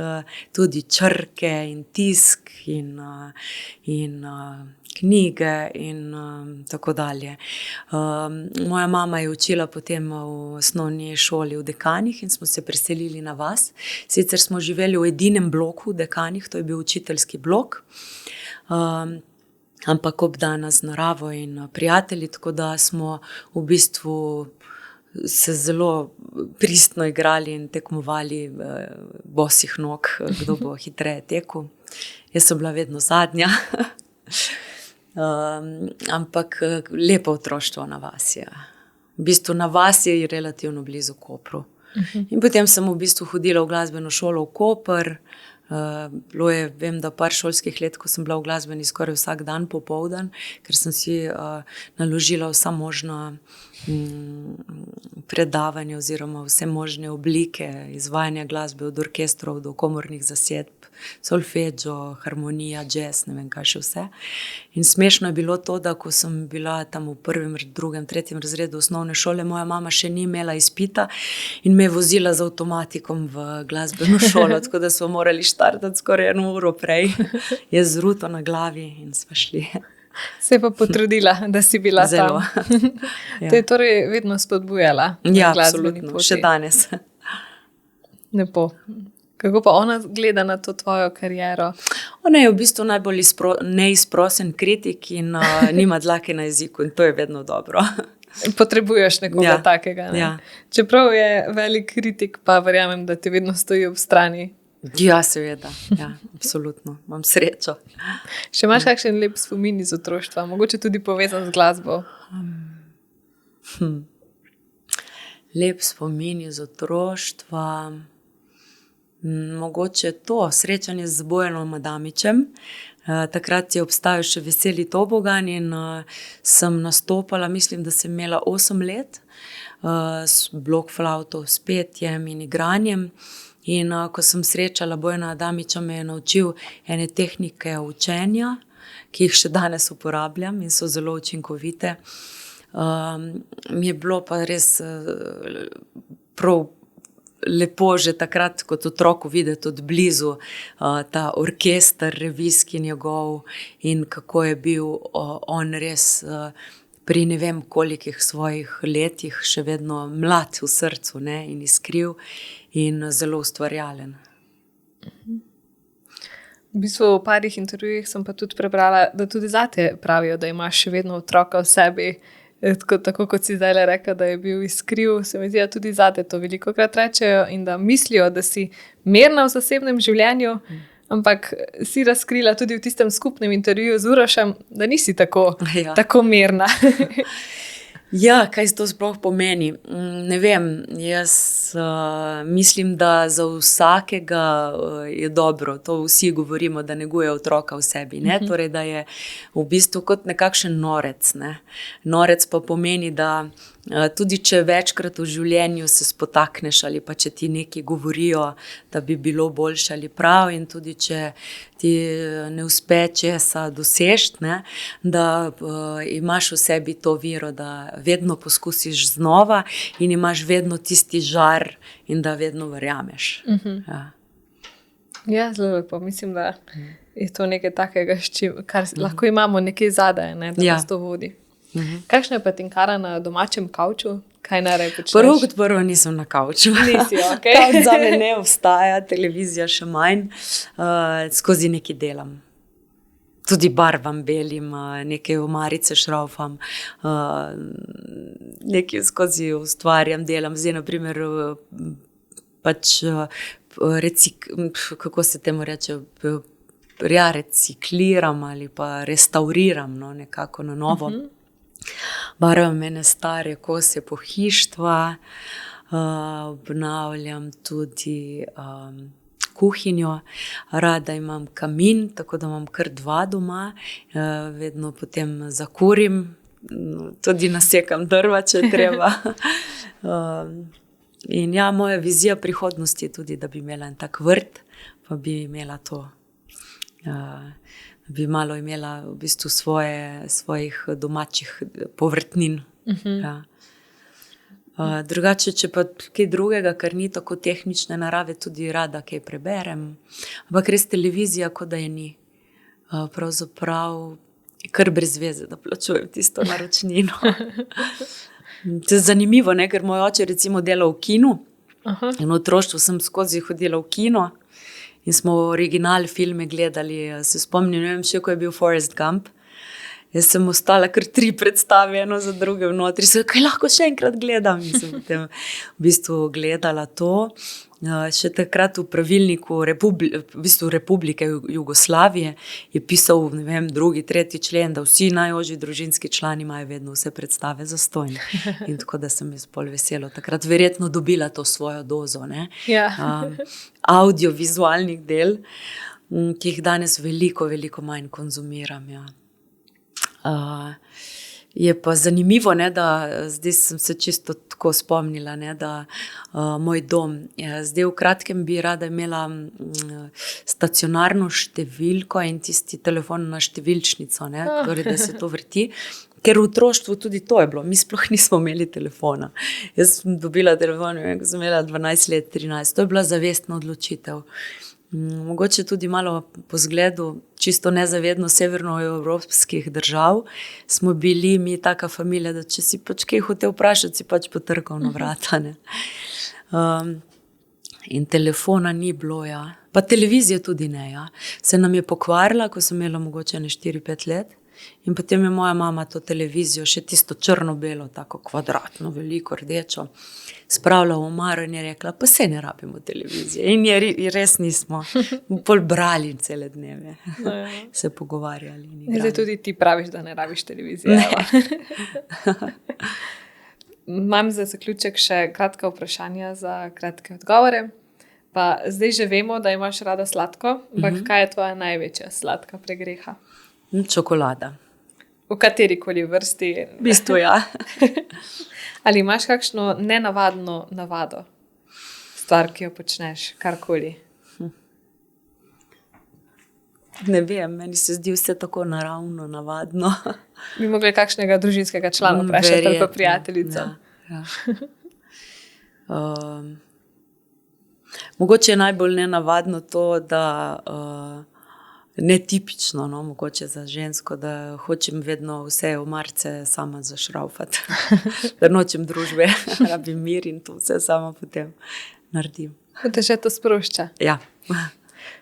tudi črke in tisk in knjige in tako dalje. Moja mama je učila potem v osnovni šoli v Dekanih in smo se preselili na vas. Sicer smo živeli v edinem bloku v Dekanih, to je bil učiteljski blok, ampak obdana z naravo in prijatelji, tako da smo v bistvu se zelo pristno igrali in tekmovali bosih nog, kdo bo hitreje tekel. Jaz sem bila vedno zadnja. Ampak lepo otroštvo na vasi. V bistvu na vasi je relativno blizu Kopru. In potem sem v bistvu hodila v glasbeno šolo v Koper. Bilo je, vem, da par šolskih let, ko sem bila v glasbeni skoraj vsak dan popoldan, ker sem si naložila vsa možna predavanja oziroma vse možne oblike izvajanja glasbe, od orkestrov do komornih zasedb, solfeggio, harmonija, jazz, ne vem kaj še vse. In smešno je bilo to, da ko sem bila tam v 1., 2., 3. razredu osnovne šole, moja mama še ni imela izpita in me je vozila z avtomatikom v glasbeno šolo, tako da smo morali štartati skoraj 1 uro prej. Jaz z ruto na glavi in sva šli. Se je pa potrudila, da si bila Zelo. tam. Te je torej vedno spodbujala na glasbeni poti. Še danes. Lepo. Kako pa ona gleda na to tvojo kariero? Ona je v bistvu najbolj neizprosen kritik in nima dlake na jeziku in to je vedno dobro. Potrebuješ nekoga takega. Ne? Ja. Čeprav je velik kritik, pa verjamem, da ti vedno stoji ob strani. Ja, seveda. Ja, absolutno. Imam srečo. Še imaš kakšen lep spomin iz otroštva? Mogoče tudi povezan z glasbo? Lep spomin iz otroštva. Mogoče to, srečanje z Bojanom Adamičem. Takrat je obstajal še Veseli tobogan in sem nastopala, mislim, da sem imela 8 let, s blok flavto, s petjem in igranjem. In ko sem srečala Bojana Adamiča, me je naučil ene tehnike učenja, ki jih še danes uporabljam in so zelo učinkovite. Mi je bilo pa res prav lepo že takrat kot otroku videti od blizu ta orkester revijski njegov in kako je bil on res pri ne vem kolikih svojih letih še vedno mlad v srcu, ne, in iskriv in zelo ustvarjalen. V bistvu v parih intervjujih sem pa tudi prebrala, da tudi zate pravijo, da imaš še vedno otroka v sebi, tako kot si zdaj rekla, da je bil iskriv. Se mi zdi, da tudi zate to velikokrat rečejo in da mislijo, da si mirna v zasebnem življenju, ampak si razkrila tudi v tistem skupnem intervjuju z Urošem, da nisi tako mirna. Ja, kaj to sploh pomeni? Ne vem, jaz mislim, da za vsakega je dobro, to vsi govorimo, da neguje otroka v sebi, ne? Torej, da je v bistvu kot nekakšen norec, ne? Norec pa pomeni, da tudi če večkrat v življenju se spotakneš ali pa če ti nekaj govorijo, da bi bilo boljše ali prav, in tudi če ti ne uspe česa doseči, ne, da imaš v sebi to vero, da vedno poskusiš znova in imaš vedno tisti žar in da vedno verjameš. Ja. Ja, zelo lepo. Mislim, da je to nekaj takega, kar lahko imamo nekaj zadaj, ne, da nas to vodi. Kakšna je pa tinkara na domačem kavču? Kaj najraje počneš? Prvo kot prvo nisem na kavču. Nisi, okej. Kavč zame ne obstaja, televizija še manj. Skozi nekaj delam. Tudi barvam belim, nekaj omarice šraufam, nekaj skozi ustvarjam, delam. Zdaj, na primer, pač kako se temu reče, recikliram ali pa restauriram, no, nekako na novo. Barvam ene stare kose pohištva, obnavljam tudi kuhinjo, rada imam kamin, tako da imam kar 2 doma, vedno potem zakurim, tudi nasekam drva, če treba. In ja, moja vizija prihodnosti je tudi, da bi imela en tak vrt, pa bi imela to, bi malo imela v bistvu svojih domačih povrtnin. Ja. Drugače, če pa kaj drugega, kar ni tako tehnične narave, tudi rada kaj preberem. Ampak res televizija, kot da je ni. Pravzaprav kar brez veze, da plačujem tisto naročnino. To je zanimivo, ne? Ker moj oče recimo dela v kinu. In v otroštvu sem skozi hodila v kino. In smo original filme gledali, se spomnim, ne vem še, ko je bil Forrest Gump. Jaz sem ostala kar 3 predstave, eno za druge vnotri. Kaj lahko še enkrat gledam? In sem potem v bistvu gledala to. Še takrat v pravilniku Republike Jugoslavije je pisal, ne vem, 2., 3. člen, da vsi najožji družinski člani imajo vedno vse predstave zastonj. In tako da sem jaz bolj veselo takrat verjetno dobila to svojo dozo, ne? Ja. Audiovizualnih del, ki jih danes veliko manj konzumiram, ja. Je pa zanimivo, ne, da zdaj sem se čisto tako spomnila, ne, da moj dom, zdaj v kratkem bi rada imela stacionarno številko in tisti telefon na številčnico, ne, torej, da se to vrti. Ker v otroštvu tudi to je bilo, mi sploh nismo imeli telefona. Jaz sem dobila telefon, ko sem imela 12 let, 13, to je bila zavestna odločitev. Mogoče tudi malo po zgledu čisto nezavedno severnoevropskih držav smo bili mi taka familija, da če si pač kaj hotel vprašati, si pač potrkal na vrata, ne. In telefona ni bilo, ja. Pa televizija tudi ne, ja. Se nam je pokvarila, ko sem imela mogoče 4-5 let. In potem je moja mama to televizijo, še tisto črno-belo, tako kvadratno, veliko, rdečo, spravila v omaro in je rekla, pa se ne rabimo televizije. In res nismo bolj brali cele dneve, se pogovarjali. Zdaj tudi ti praviš, da ne rabiš televizije. Imam za zaključek še kratka vprašanja za kratke odgovore. Pa zdaj že vemo, da imaš rada sladko, ampak kaj je tvoja največja sladka pregreha? Čokolada. V katerikoli vrsti? V bistvu, ja. Ali imaš kakšno nenavadno navado? Stvar, ki jo počneš, karkoli? Ne vem, meni se zdi vse tako naravno, navadno. Bi mogli kakšnega družinskega člana vprašati ali pa prijateljico? Ja. Mogoče je najbolj nenavadno to, da netipično, no, mogoče za žensko, da hočem vedno vse omarice sama zašraufati. Da nočem družbe, rabim mir in to vse sama potem naredim. Te še to sprošča? Ja.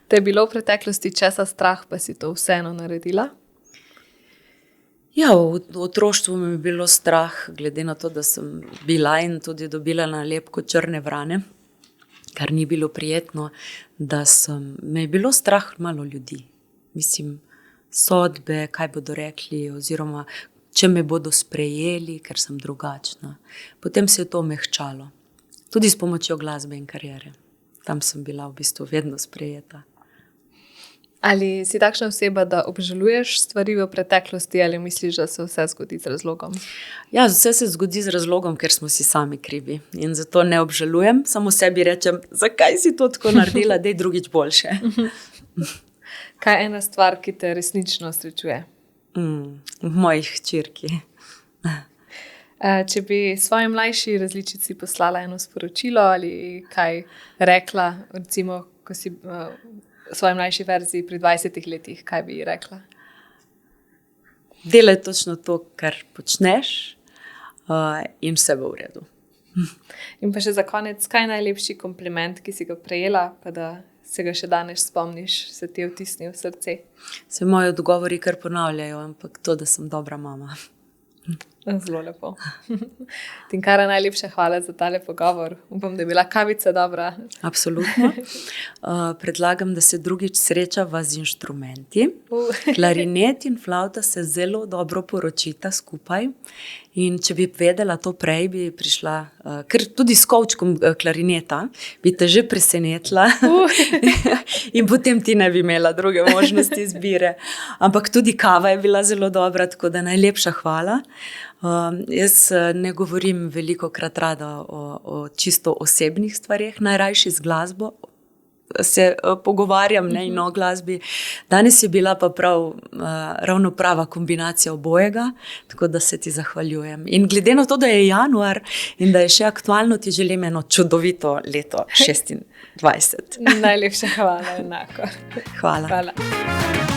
Te je bilo v preteklosti česa strah, pa si to vseeno naredila? Ja, v otroštvu mi je bilo strah, glede na to, da sem bila in tudi dobila nalepko črne vrane, kar ni bilo prijetno, da me je bilo strah malo ljudi. Mislim, sodbe, kaj bodo rekli, oziroma če me bodo sprejeli, ker sem drugačna. Potem se je to mehčalo. Tudi s pomočjo glasbe in kariere. Tam sem bila v bistvu vedno sprejeta. Ali si takšna oseba, da obžaluješ stvari v preteklosti ali misliš, da se vse zgodi z razlogom? Ja, vse se zgodi z razlogom, ker smo si sami krivi. In zato ne obžalujem, samo sebi rečem, zakaj si to tako naredila, daj drugič boljše. Kaj je ena stvar, ki te resnično srečuje? V mojih hčerki. Če bi svoji mlajši različici poslala eno sporočilo ali kaj rekla, recimo, ko si v svoji mlajši verziji pri 20 letih, kaj bi ji rekla? Delaj točno to, kar počneš, in vse bo v redu. In pa še za konec, kaj je najlepši kompliment, ki si ga prejela, pa da se ga še danes spomniš, se ti je vtisnil v srce? Se moji odgovori kar ponavljajo, ampak to, da sem dobra mama. Zelo lepo. Tinkara, najlepša hvala za tale pogovor. Upam, da je bila kavica dobra. Absolutno. Predlagam, da se drugič srečava z inštrumenti. Klarinet in flavta se zelo dobro poročita skupaj. In če bi vedela to prej, bi prišla, ker tudi s kovčkom klarineta, bi te že presenetila. In potem ti ne bi imela druge možnosti izbire. Ampak tudi kava je bila zelo dobra, tako da najlepša hvala. Jaz ne govorim velikokrat rada o čisto osebnih stvareh, najrajši z glasbo se pogovarjam, ne, in o glasbi. Danes je bila pa ravno prava kombinacija obojega, tako da se ti zahvaljujem. In glede na to, da je januar in da je še aktualno, ti želim eno čudovito leto 26. Najlepša hvala, enako. Hvala. Hvala.